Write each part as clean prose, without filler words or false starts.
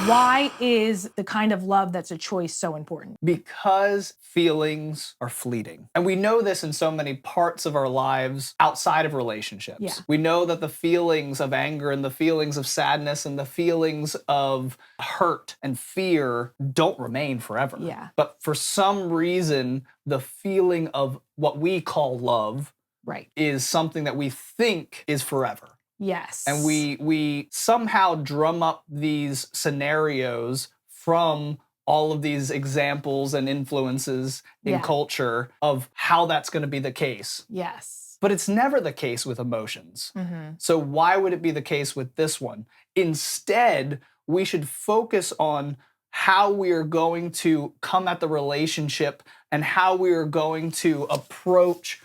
Why is the kind of love that's a choice so important? Because feelings are fleeting. And we know this in so many parts of our lives outside of relationships. Yeah. We know that the feelings of anger and the feelings of sadness and the feelings of hurt and fear don't remain forever. Yeah. But for some reason, the feeling of what we call love Right. is something that we think is forever. Yes. And we somehow drum up these scenarios from all of these examples and influences in culture of how that's going to be the case. Yes. But it's never the case with emotions. Mm-hmm. So why would it be the case with this one? Instead, we should focus on how we are going to come at the relationship and how we are going to approach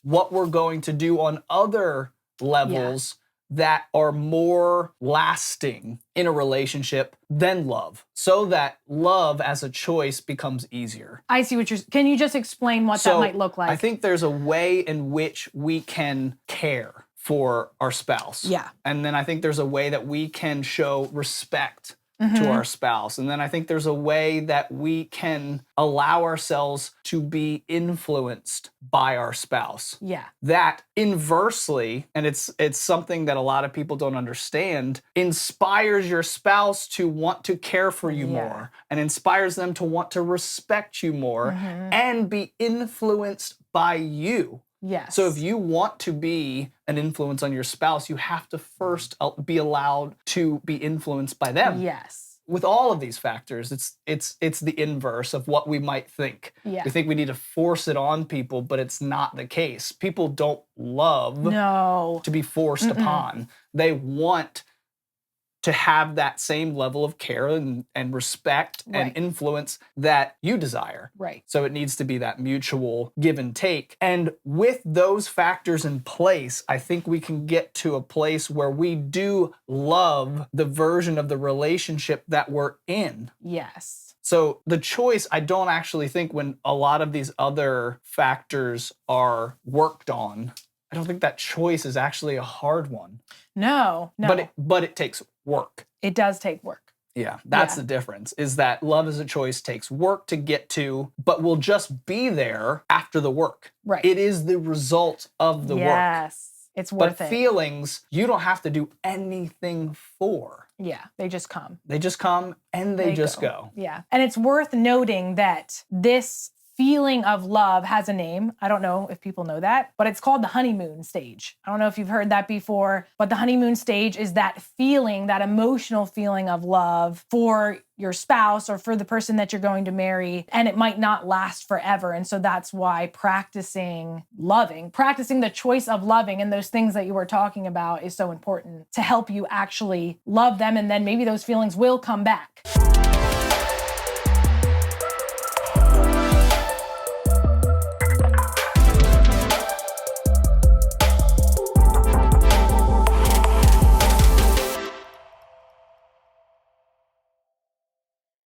what we're going to do on other levels that are more lasting in a relationship than love, so that love as a choice becomes easier. I see what can you just explain what that might look like? I think there's a way in which we can care for our spouse. Yeah. And then I think there's a way that we can show respect to our spouse. And then I think there's a way that we can allow ourselves to be influenced by our spouse. Yeah. That inversely, and it's something that a lot of people don't understand, inspires your spouse to want to care for you more and inspires them to want to respect you more and be influenced by you. Yes. So if you want to be an influence on your spouse, you have to first be allowed to be influenced by them. Yes. With all of these factors, it's the inverse of what we might think. Yeah. We think we need to force it on people, but it's not the case. People don't love to be forced upon. They want to have that same level of care and respect and influence that you desire. Right. So it needs to be that mutual give and take. And with those factors in place, I think we can get to a place where we do love the version of the relationship that we're in. Yes. So the choice, I don't actually think when a lot of these other factors are worked on, I don't think that choice is actually a hard one. No. But it takes work. It does take work. Yeah, that's the difference, is that love as a choice takes work to get to, but will just be there after the work. Right. It is the result of the work. Yes. It's worth it. But feelings, you don't have to do anything for. Yeah, they just come. They just come and they just go. Yeah. And it's worth noting that this feeling of love has a name. I don't know if people know that, but it's called the honeymoon stage. I don't know if you've heard that before, but the honeymoon stage is that feeling, that emotional feeling of love for your spouse or for the person that you're going to marry, and it might not last forever. And so that's why practicing the choice of loving and those things that you were talking about is so important to help you actually love them. And then maybe those feelings will come back.